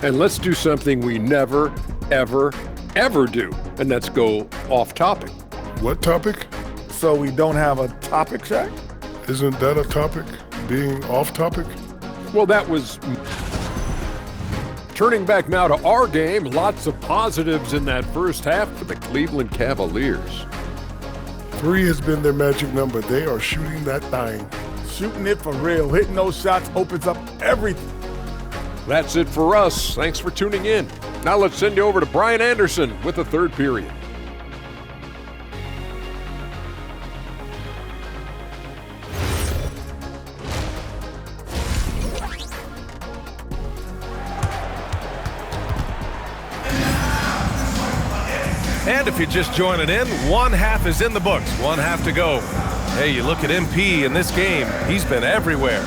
And let's do something we never, ever, ever do, and that's go off topic. What topic? So we don't have a topic, Shaq? Isn't that a topic? Being off topic? Well, that was... Turning back now to our game, lots of positives in that first half for the Cleveland Cavaliers. 3 has been their magic number. They are shooting that thing. Shooting it for real. Hitting those shots opens up everything. That's it for us. Thanks for tuning in. Now let's send you over to Brian Anderson with the third period. And if you're just joining in, one half is in the books, one half to go. Hey, you look at MP in this game, he's been everywhere.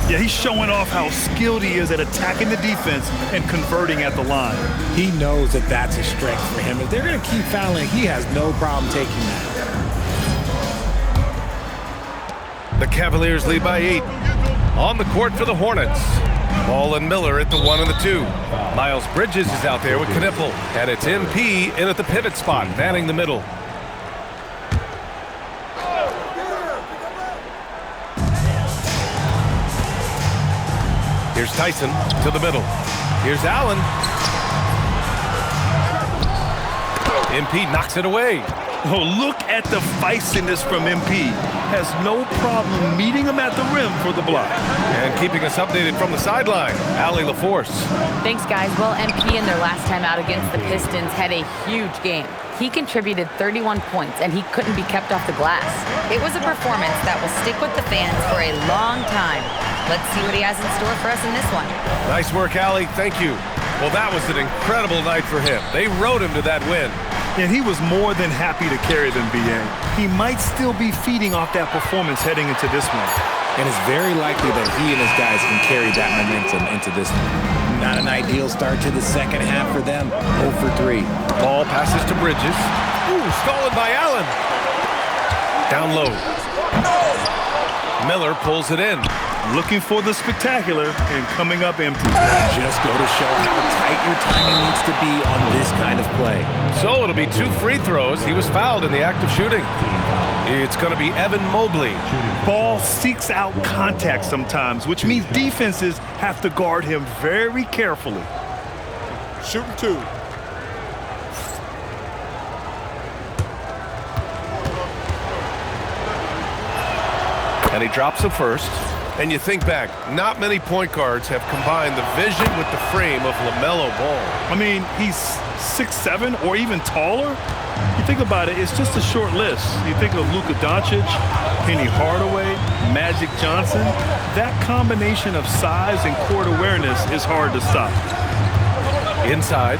Yeah, he's showing off how skilled he is at attacking the defense and converting at the line. He knows that that's a strength for him. If they're going to keep fouling, he has no problem taking that. The Cavaliers lead by 8. On the court for the Hornets. Ball and Miller at the 1 and the 2. Miles Bridges is out there with Knipple. And it's MP in at the pivot spot, manning the middle. Here's Tyson to the middle. Here's Allen. MP knocks it away. Oh, look at the feistiness from MP. Has no problem meeting him at the rim for the block. And keeping us updated from the sideline, Allie LaForce. Thanks, guys. Well, MP in their last time out against the Pistons had a huge game. He contributed 31 points, and he couldn't be kept off the glass. It was a performance that will stick with the fans for a long time. Let's see what he has in store for us in this one. Nice work, Allie. Thank you. Well, that was an incredible night for him. They rode him to that win. And he was more than happy to carry them, BA. He might still be feeding off that performance heading into this one. And it's very likely that he and his guys can carry that momentum into this one. Not an ideal start to the second half for them. 0 for 3. Ball passes to Bridges. Ooh, stolen by Allen. Down low. Miller pulls it in. Looking for the spectacular and coming up empty. Just go to show how tight your timing needs to be on this kind of play. So it'll be 2 free throws. He was fouled in the act of shooting. It's going to be Evan Mobley. Ball seeks out contact sometimes, which means defenses have to guard him very carefully. Shooting 2. And he drops the first. And you think back, not many point guards have combined the vision with the frame of LaMelo Ball. I mean, he's 6'7" or even taller. You think about it, it's just a short list. You think of Luka Doncic, Penny Hardaway, Magic Johnson. That combination of size and court awareness is hard to stop. Inside.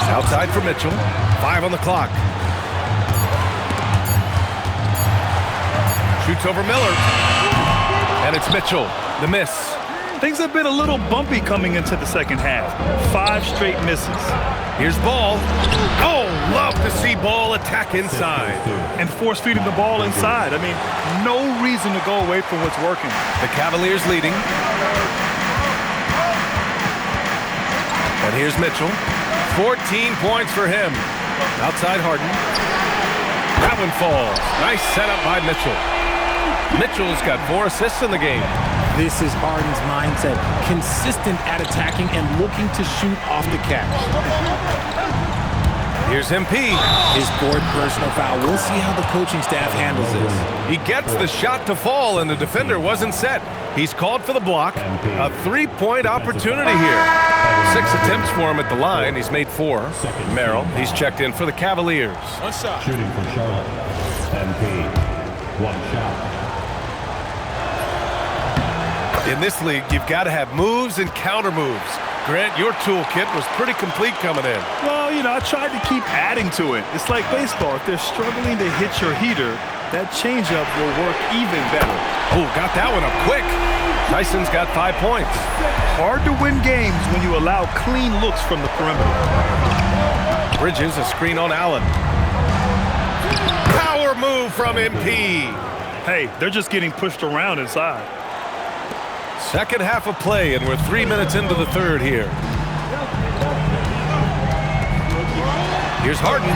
Outside for Mitchell. 5 on the clock. Shoots over Miller. And it's Mitchell, the miss. Things have been a little bumpy coming into the second half. 5 straight misses. Here's Ball. Oh, love to see Ball attack inside. And force feeding the ball inside. I mean, no reason to go away from what's working. The Cavaliers leading. And here's Mitchell. 14 points for him. Outside Harden. That one falls. Nice setup by Mitchell. Mitchell's got 4 assists in the game. This is Harden's mindset. Consistent at attacking and looking to shoot off the catch. Here's MP. His 4th personal foul. We'll see how the coaching staff handles this. He gets the shot to fall, and the defender wasn't set. He's called for the block. A 3-point opportunity here. 6 attempts for him at the line. He's made 4. Merrill, he's checked in for the Cavaliers. One shot. Shooting for Charlotte. MP. 1 shot. In this league, you've got to have moves and counter moves. Grant, your toolkit was pretty complete coming in. Well, you know, I tried to keep adding to it. It's like baseball. If they're struggling to hit your heater, that changeup will work even better. Oh, got that one up quick. Tyson's got 5 points. Hard to win games when you allow clean looks from the perimeter. Bridges, a screen on Allen. Power move from MP. Hey, they're just getting pushed around inside. Second half of play, and we're 3 minutes into the third here. Here's Harden.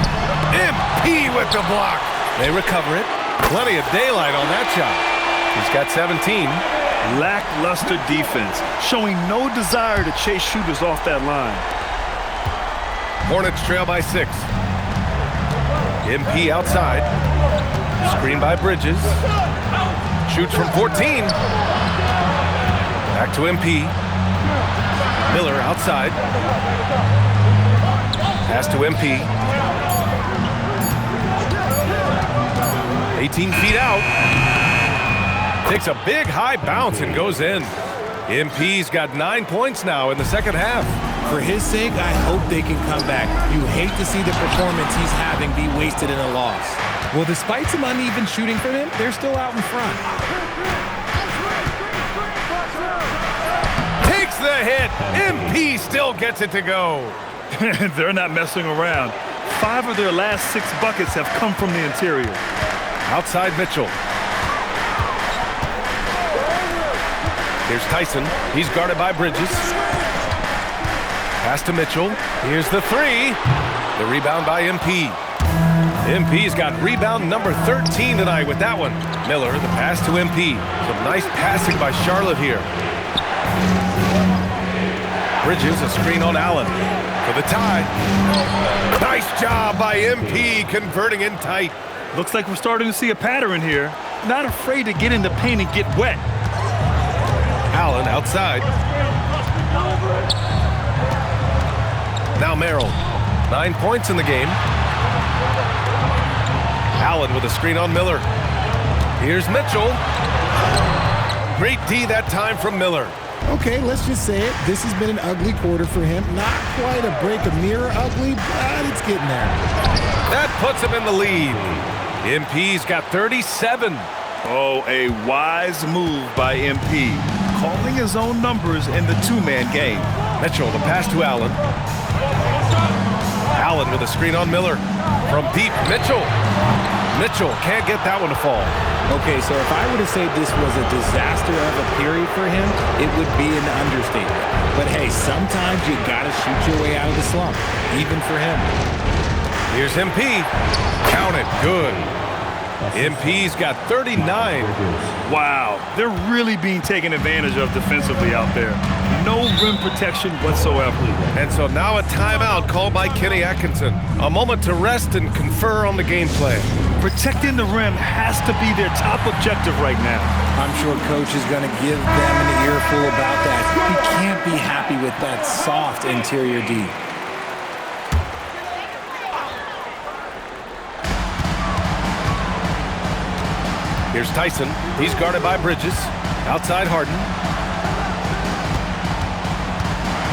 MP with the block. They recover it. Plenty of daylight on that shot. He's got 17. Lackluster defense, showing no desire to chase shooters off that line. Hornets trail by 6. MP outside. Screen by Bridges. Shoots from 14. Back to MP. Miller outside. Pass to MP. 18 feet out. Takes a big high bounce and goes in. MP's got 9 points now in the second half. For his sake, I hope they can come back. You hate to see the performance he's having be wasted in a loss. Well, despite some uneven shooting from him, they're still out in front. Takes the hit. MP still gets it to go. They're not messing around. 5 of their last 6 buckets have come from the interior. Outside Mitchell. Here's Tyson. He's guarded by Bridges. Pass to Mitchell. Here's the 3. The rebound by MP. MP's got rebound number 13 tonight with that one. Miller, the pass to MP. Some nice passing by Charlotte here. Bridges, a screen on Allen for the tie. Nice job by MP converting in tight. Looks like we're starting to see a pattern here. Not afraid to get in the paint and get wet. Allen outside. Now Merrill. 9 points in the game. Allen with a screen on Miller. Here's Mitchell. Great D that time from Miller. Okay, let's just say it. This has been an ugly quarter for him. Not quite a break a mirror ugly, but it's getting there. That puts him in the lead. MP's got 37. Oh, a wise move by MP. Calling his own numbers in the 2-man game. Mitchell, the pass to Allen. Allen with a screen on Miller. From deep, Mitchell. Mitchell can't get that one to fall. Okay, so if I were to say this was a disaster of a period for him, it would be an understatement. But hey, sometimes you gotta shoot your way out of the slump, even for him. Here's MP. Count it, good. MP's got 39. Wow, they're really being taken advantage of defensively out there. No rim protection whatsoever. And so now a timeout called by Kenny Atkinson. A moment to rest and confer on the gameplay. Protecting the rim has to be their top objective right now. I'm sure Coach is going to give them an earful about that. He can't be happy with that soft interior D. Here's Tyson. He's guarded by Bridges. Outside Harden.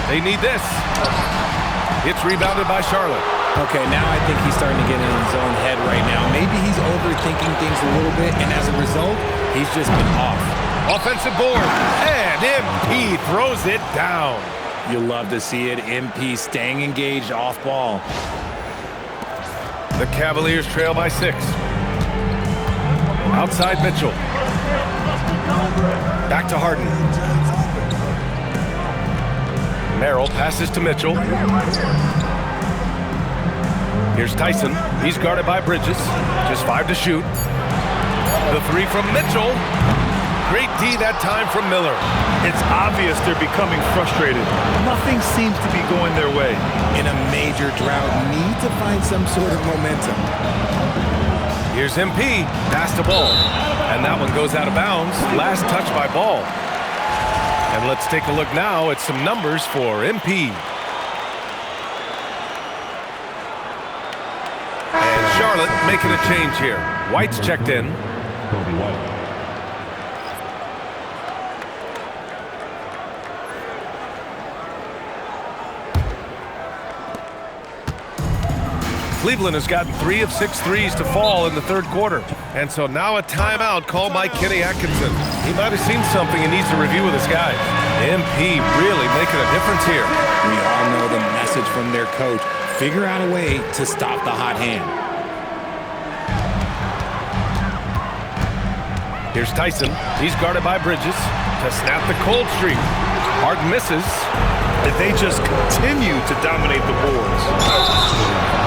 They need this. It's rebounded by Charlotte. Okay, now I think he's starting to get in his own head right now. Maybe he's overthinking things a little bit, and as a result, he's just been off. Offensive board, and MP throws it down. You love to see it. MP staying engaged off ball. The Cavaliers trail by 6. Outside Mitchell. Back to Harden. Merrill passes to Mitchell. Here's Tyson. He's guarded by Bridges. Just 5 to shoot. The 3 from Mitchell. Great D that time from Miller. It's obvious they're becoming frustrated. Nothing seems to be going their way. In a major drought, need to find some sort of momentum. Here's MP. Pass to Ball. And that one goes out of bounds. Last touch by Ball. And let's take a look now at some numbers for MP. And Charlotte making a change here. White's checked in. Kobe White. Cleveland has gotten 3 of 6 threes to fall in the third quarter. And so now a timeout called by Kenny Atkinson. He might have seen something he needs to review with his guys. MP really making a difference here. We all know the message from their coach. Figure out a way to stop the hot hand. Here's Tyson. He's guarded by Bridges. to snap the cold streak. Harden misses. If they just continue to dominate the boards.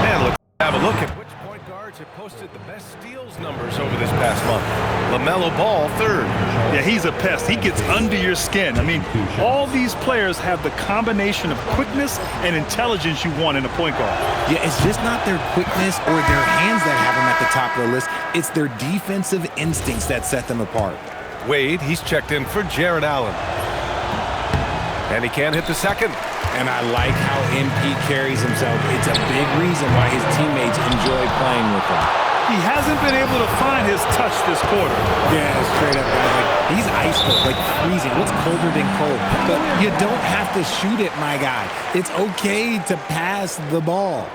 And let's have a look at which point guards have posted the best steals numbers over this past month. LaMelo Ball, third. Yeah, he's a pest. He gets under your skin. I mean, all these players have the combination of quickness and intelligence you want in a point guard. Yeah, it's just not their quickness or their hands that have them at the top of the list. It's their defensive instincts that set them apart. Wade, he's checked in for Jared Allen. And he can't hit the second. And I like how MP carries himself. It's a big reason why his teammates enjoy playing with him. He hasn't been able to find his touch this quarter. Yeah, straight up, guys. Like, he's ice cold, like freezing. What's colder than cold? But you don't have to shoot it, my guy. It's okay to pass the ball.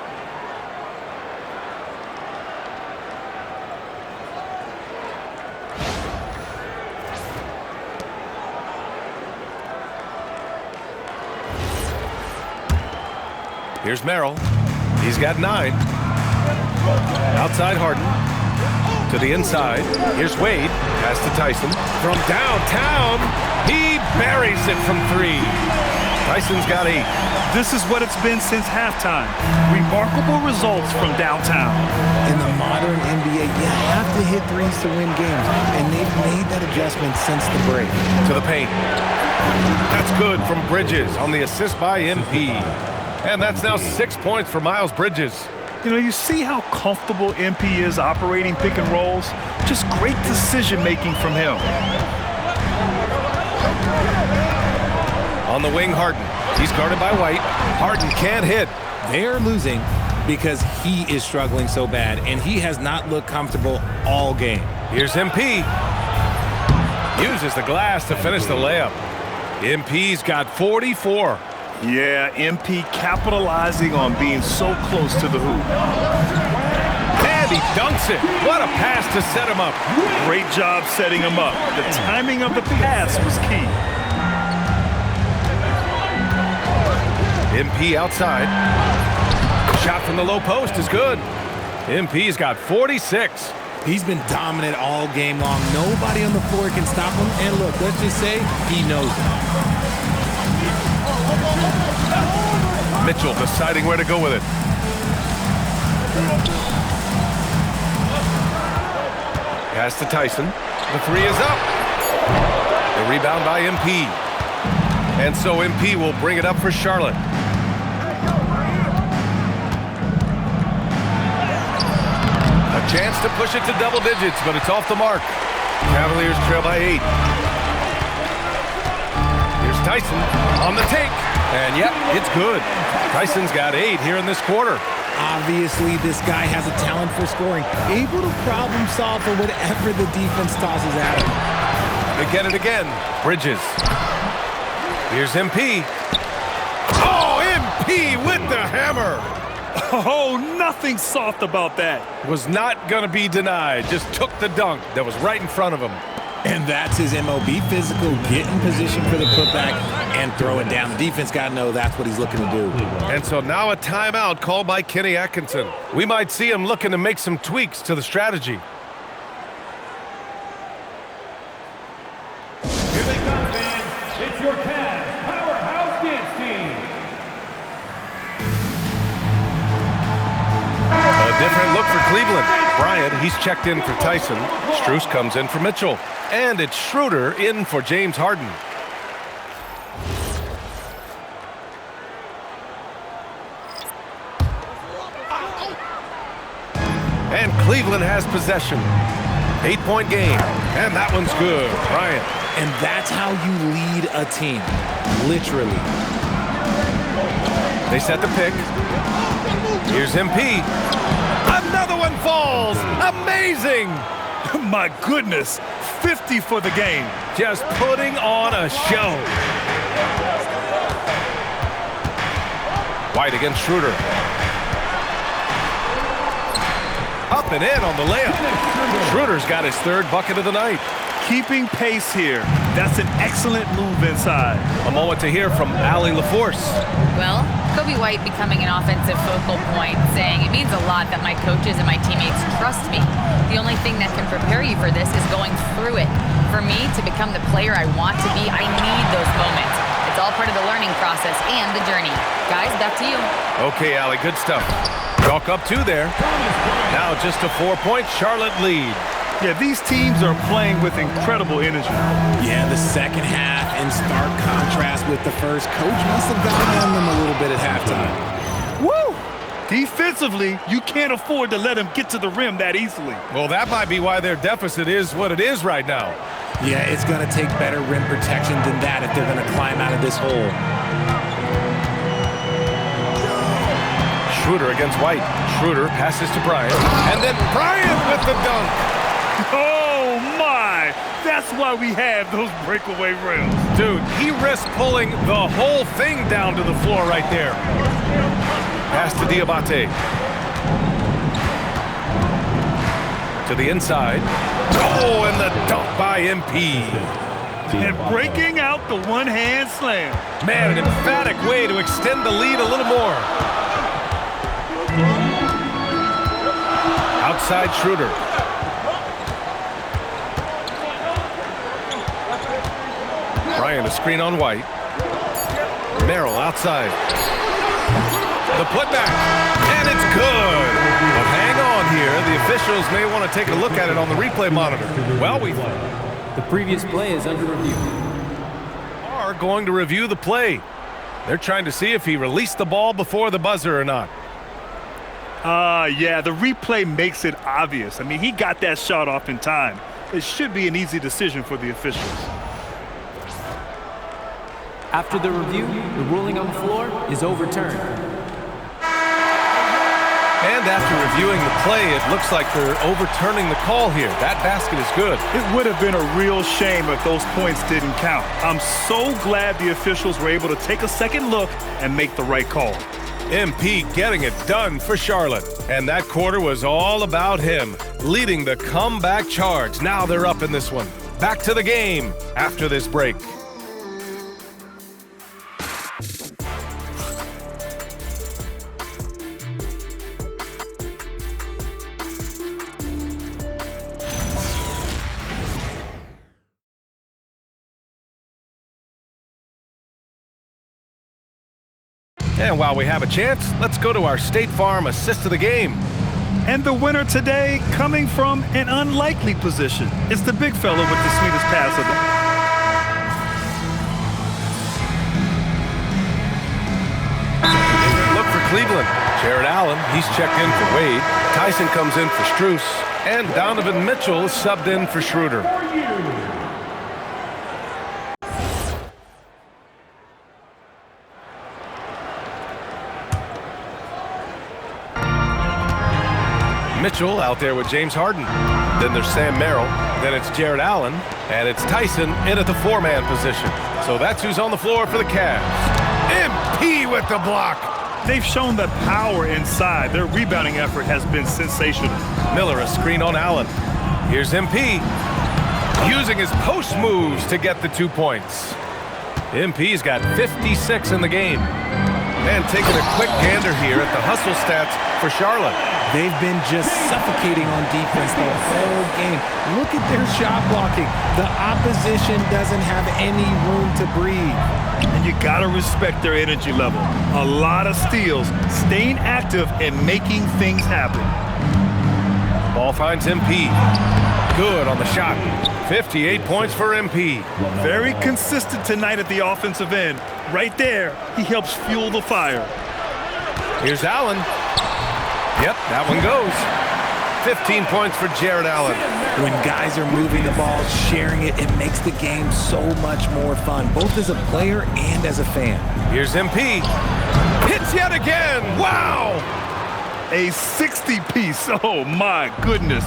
Here's Merrill. He's got 9. Outside Harden. To the inside. Here's Wade. Pass to Tyson. From downtown, he buries it from 3. Tyson's got 8. This is what it's been since halftime. Remarkable results from downtown. In the modern NBA, you have to hit threes to win games, and they've made that adjustment since the break. To the paint. That's good from Bridges on the assist by MP. And that's now 6 points for Miles Bridges. You know, you see how comfortable MP is operating pick and rolls? Just great decision-making from him. On the wing, Harden. He's guarded by White. Harden can't hit. They are losing because he is struggling so bad, and he has not looked comfortable all game. Here's MP. Uses the glass to finish the layup. MP's got 44. Yeah, MP capitalizing on being so close to the hoop. And he dunks it. What a pass to set him up. Great job setting him up. The timing of the pass was key. MP outside. Shot from the low post is good. MP's got 46. He's been dominant all game long. Nobody on the floor can stop him. And look, let's just say he knows it. Mitchell deciding where to go with it. Pass to Tyson. The 3 is up. The rebound by MP. And so MP will bring it up for Charlotte. A chance to push it to double digits, but it's off the mark. Cavaliers trail by 8. Here's Tyson on the take. And yep, it's good. Tyson's got 8 here in this quarter. Obviously, this guy has a talent for scoring, able to problem solve for whatever the defense tosses at him. They get it again. Bridges. Here's MP. Oh, MP with the hammer. Oh, nothing soft about that. Was not going to be denied. Just took the dunk that was right in front of him. And that's his MO. Be physical, get in position for the putback, and throw it down. The defense got to know that's what he's looking to do. And so now a timeout called by Kenny Atkinson. We might see him looking to make some tweaks to the strategy. Here they come, fans. It's your Cavs Powerhouse Dance Team. A different look for Cleveland. Bryant, he's checked in for Tyson. Strus comes in for Mitchell. And it's Schroeder in for James Harden. And Cleveland has possession. 8-point game. And that one's good. Bryant. And that's how you lead a team. Literally. They set the pick. Here's MP. Another one falls. Amazing. My goodness. 50 for the game. Just putting on a show. White against Schroeder. Up and in on the layup. Schroeder's got his 3rd bucket of the night. keeping pace here. That's an excellent move inside. A moment to hear from Allie LaForce. Well, Kobe White becoming an offensive focal point, saying it means a lot that my coaches and my teammates trust me. The only thing that can prepare you for this is going through it. For me to become the player I want to be, I need those moments. It's all part of the learning process and the journey. Guys, back to you. Okay, Allie, good stuff. Chalk up 2 there. Now just a 4-point Charlotte lead. Yeah, these teams are playing with incredible energy. Yeah, the second half in stark contrast with the first. Coach must have gotten on them a little bit at halftime. Woo! Defensively, you can't afford to let them get to the rim that easily. Well, that might be why their deficit is what it is right now. Yeah, it's going to take better rim protection than that if they're going to climb out of this hole. Schroeder against White. Schroeder passes to Bryant. And then Bryant with the dunk. Oh, my! That's why we have those breakaway rims. Dude, he risked pulling the whole thing down to the floor right there. Pass to Diabate. To the inside. Oh, and the dunk by MP. And breaking out the one-hand slam. Man, an emphatic way to extend the lead a little more. Outside Schroeder. Bryant, a screen on White. Merrill outside. The putback, and it's good. But hang on here. The officials may want to take a look at it on the replay monitor. Well, The previous play is under review. are going to review the play. They're trying to see if he released the ball before the buzzer or not. Yeah, the replay makes it obvious. I mean, he got that shot off in time. It should be an easy decision for the officials. After the review, the ruling on the floor is overturned. And after reviewing the play, it looks like they're overturning the call here. That basket is good. It would have been a real shame if those points didn't count. I'm so glad the officials were able to take a second look and make the right call. MP getting it done for Charlotte. And that quarter was all about him, leading the comeback charge. Now they're up in this one. Back to the game after this break. And while we have a chance, let's go to our State Farm assist of the game. And the winner today coming from an unlikely position. It's the big fella with the sweetest pass of the... Look for Cleveland. Jared Allen, he's checked in for Wade. Tyson comes in for Strus. And Donovan Mitchell is subbed in for Schroeder. Mitchell out there with James Harden. Then there's Sam Merrill. Then it's Jared Allen. And it's Tyson in at the 4-man position. So that's who's on the floor for the Cavs. MP with the block. They've shown the power inside. Their rebounding effort has been sensational. Miller a screen on Allen. Here's MP. Using his post moves to get the 2 points. MP's got 56 in the game. And taking a quick gander here at the hustle stats for Charlotte. They've been just suffocating on defense the whole game. Look at their shot blocking. The opposition doesn't have any room to breathe. And you gotta respect their energy level. A lot of steals, staying active and making things happen. Ball finds MP. Good on the shot. 58 points for MP. Very consistent tonight at the offensive end. Right there, he helps fuel the fire. Here's Allen. Yep, that one goes. 15 points for Jared Allen. When guys are moving the ball, sharing it, it makes the game so much more fun, both as a player and as a fan. Here's MP. Hits yet again. Wow! A 60-piece. Oh, my goodness.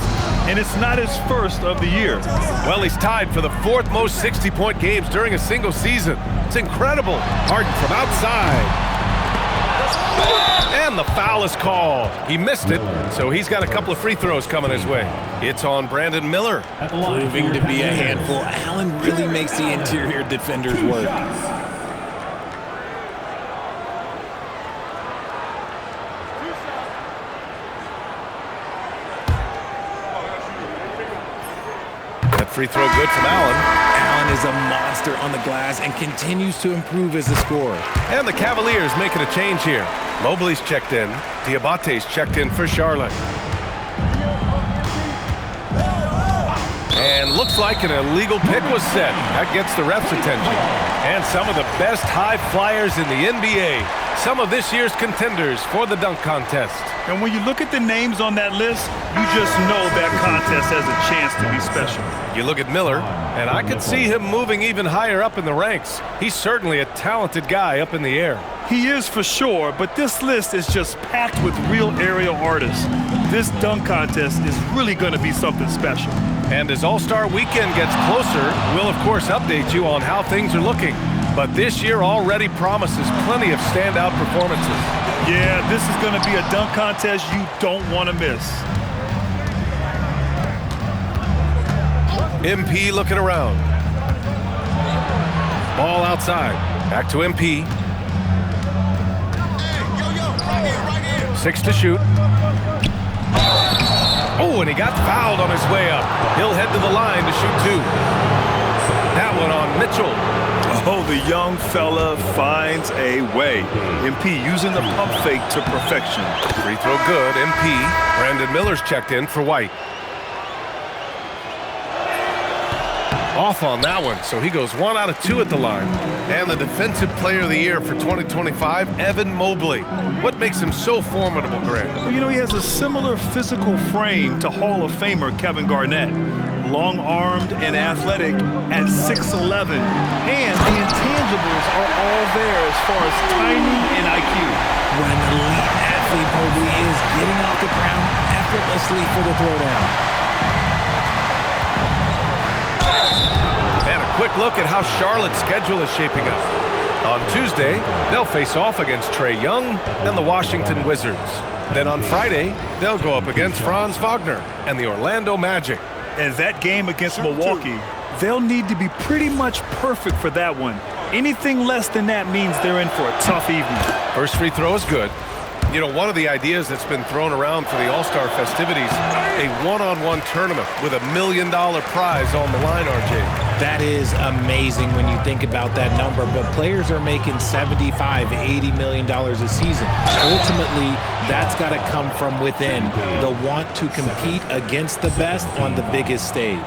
And it's not his first of the year. Well, he's tied for the 4th most 60-point games during a single season. It's incredible. Harden from outside. And the foul is called. He missed it, so he's got a couple of free throws coming his way. It's on Brandon Miller. At the line, Proving to be a handful. Allen really makes the interior defenders work. That free throw good from Allen. Allen is a monster on the glass and continues to improve as a scorer. And the Cavaliers making a change here. Mobley's checked in. Diabate's checked in for Charlotte. And looks like an illegal pick was set. That gets the ref's attention. And some of the best high flyers in the NBA. Some of this year's contenders for the dunk contest. And when you look at the names on that list, you just know that contest has a chance to be special. You look at Miller, and I could see him moving even higher up in the ranks. He's certainly a talented guy up in the air. He is for sure, but this list is just packed with real aerial artists. This dunk contest is really going to be something special. And as All-Star Weekend gets closer, we'll of course update you on how things are looking. But this year already promises plenty of standout performances. Yeah, this is going to be a dunk contest you don't want to miss. MP looking around. Ball outside. Back to MP. 6 to shoot. Oh, and he got fouled on his way up. He'll head to the line to shoot 2. That one on Mitchell. Oh, the young fella finds a way. MP using the pump fake to perfection. Free throw good. MP. Brandon Miller's checked in for White. Off on that one, so he goes 1 out of 2 at the line. And the Defensive Player of the Year for 2025, Evan Mobley. What makes him so formidable, Grant? Well, you know, he has a similar physical frame to Hall of Famer Kevin Garnett. Long-armed and athletic at 6'11". And the intangibles are all there as far as timing and IQ. When an elite athlete Mobley is getting off the ground effortlessly for the throwdown. And a quick look at how Charlotte's schedule is shaping up. On Tuesday, they'll face off against Trae Young and the Washington Wizards. Then on Friday, they'll go up against Franz Wagner and the Orlando Magic. And that game against Milwaukee, they'll need to be pretty much perfect for that one. Anything less than that means they're in for a tough evening. First free throw is good. You know, one of the ideas that's been thrown around for the All-Star festivities, a one-on-one tournament with $1 million prize on the line, RJ. That is amazing when you think about that number, but players are making $75, $80 million a season. Ultimately, that's got to come from within, the want to compete against the best on the biggest stage.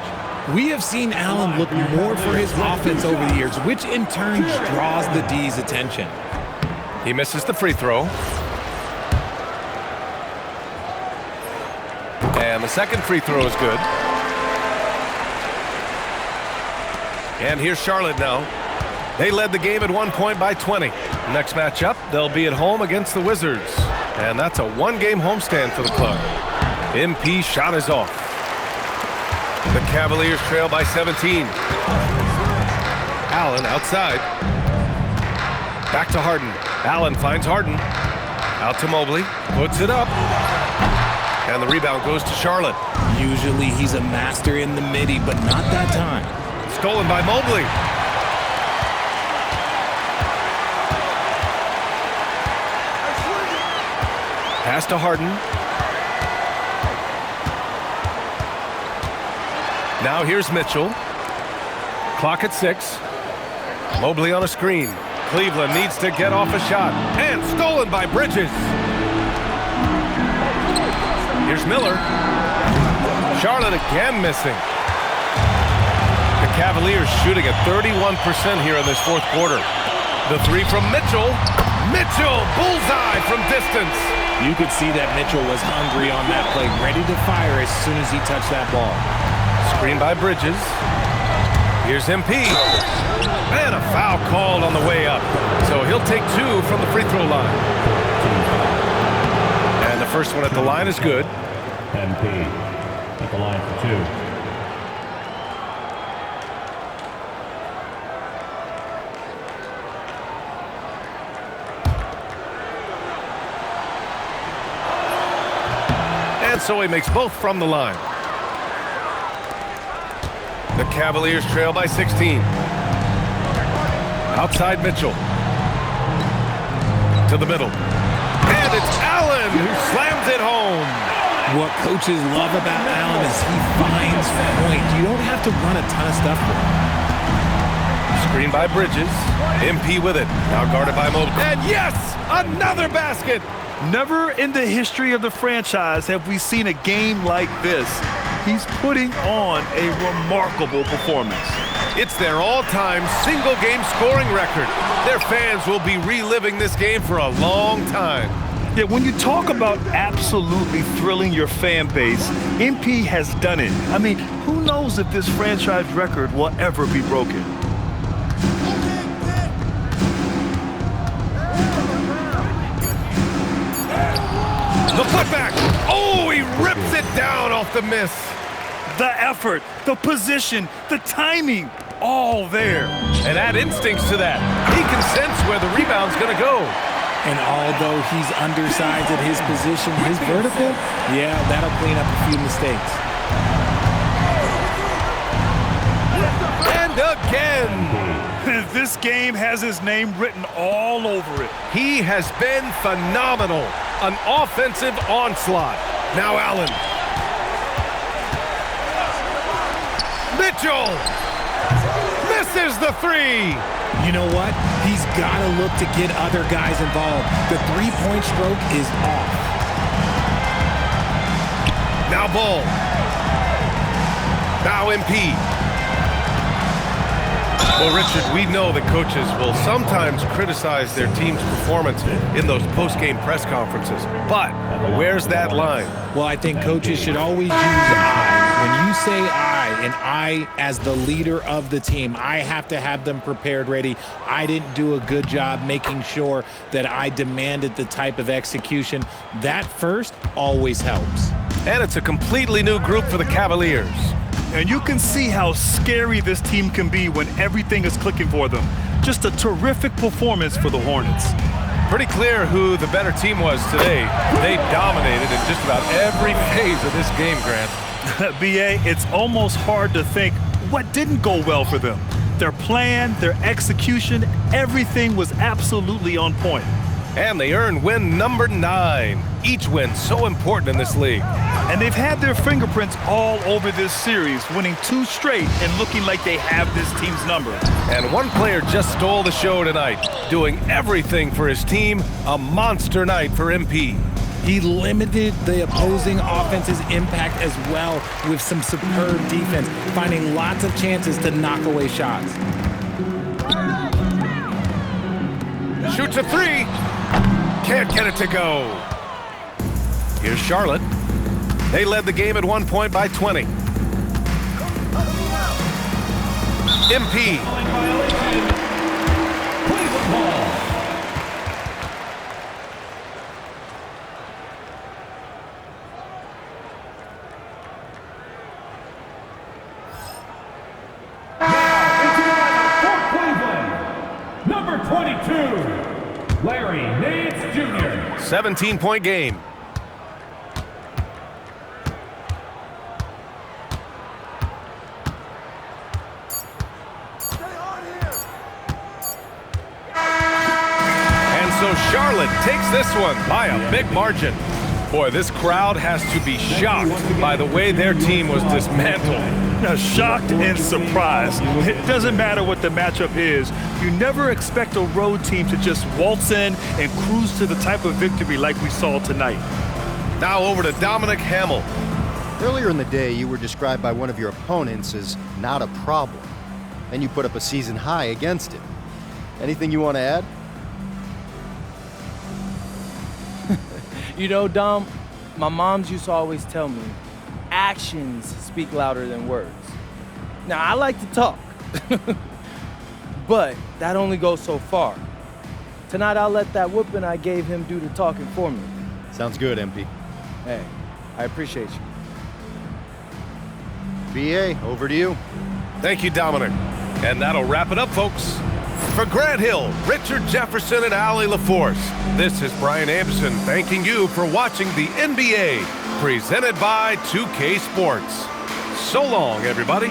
We have seen Allen look more for his offense over the years, which in turn draws the D's attention. He misses the free throw. And the second free throw is good. And here's Charlotte now. They led the game at 1 point by 20. Next matchup, they'll be at home against the Wizards. And that's a 1-game homestand for the club. MP shot is off. The Cavaliers trail by 17. Allen outside. Back to Harden. Allen finds Harden. Out to Mobley. Puts it up. And the rebound goes to Charlotte. Usually he's a master in the midi, but not that time. Stolen by Mobley. Pass to Harden. Now here's Mitchell. Clock at 6. Mobley on a screen. Cleveland needs to get off a shot. And stolen by Bridges. Here's Miller. Charlotte again missing. The Cavaliers shooting at 31% here in this fourth quarter. The three from Mitchell. Mitchell, bullseye from distance. You could see that Mitchell was hungry on that play, ready to fire as soon as he touched that ball. Screen by Bridges. Here's MP. And a foul called on the way up. So he'll take 2 from the free throw line. And the first one at the line is good. MP at the line for 2. And so he makes both from the line. The Cavaliers trail by 16. Outside Mitchell. To the middle. And it's Allen who slams it home. What coaches love about Allen is he finds points. You don't have to run a ton of stuff for him. Screen by Bridges. MP with it. Now guarded by Mobley. And yes, another basket. Never in the history of the franchise have we seen a game like this. He's putting on a remarkable performance. It's their all-time single-game scoring record. Their fans will be reliving this game for a long time. Yeah, when you talk about absolutely thrilling your fan base, MP has done it. I mean, who knows if this franchise record will ever be broken? The putback. Oh, he rips it down off the miss. The effort, the position, the timing, all there. And add instincts to that. He can sense where the rebound's going to go. And although he's undersized at his position, his vertical, yeah, that'll clean up a few mistakes. And again. This game has his name written all over it. He has been phenomenal. An offensive onslaught. Now Allen. Mitchell misses the three. You know what? He's got to look to get other guys involved. The three-point stroke is off. Now Bull. Now MP. Well, Richard, we know that coaches will sometimes criticize their team's performance in those post-game press conferences. But where's that line? Well, I think coaches should always use I. When you say I, and I as the leader of the team, I have to have them prepared ready. I didn't do a good job making sure that I demanded the type of execution. That first always helps. And it's a completely new group for the Cavaliers. And you can see how scary this team can be when everything is clicking for them. Just a terrific performance for the Hornets. Pretty clear who the better team was today. They dominated in just about every phase of this game, Grant. B.A., it's almost hard to think what didn't go well for them. Their plan, their execution, everything was absolutely on point. And they earned win number 9. Each win so important in this league. And they've had their fingerprints all over this series, winning 2 straight and looking like they have this team's number. And one player just stole the show tonight, doing everything for his team. A monster night for MP. He limited the opposing offense's impact as well with some superb defense, finding lots of chances to knock away shots. Shoots a 3. Can't get it to go. Here's Charlotte. They led the game at one point by 20. MP. Number 22, Larry Nance Jr. 17-point game. So Charlotte takes this one by a big margin. Boy, this crowd has to be shocked by the way their team was dismantled. Now, shocked and surprised. It doesn't matter what the matchup is. You never expect a road team to just waltz in and cruise to the type of victory like we saw tonight. Now over to Dominic Hamill. Earlier in the day, you were described by one of your opponents as not a problem. And you put up a season high against it. Anything you want to add? You know, Dom, my moms used to always tell me, actions speak louder than words. Now, I like to talk, but that only goes so far. Tonight, I'll let that whooping I gave him do the talking for me. Sounds good, MP. Hey, I appreciate you. B.A., over to you. Thank you, Dominic. And that'll wrap it up, folks. For Grant Hill, Richard Jefferson, and Allie LaForce, this is Brian Anderson thanking you for watching the NBA, presented by 2K Sports. So long, everybody.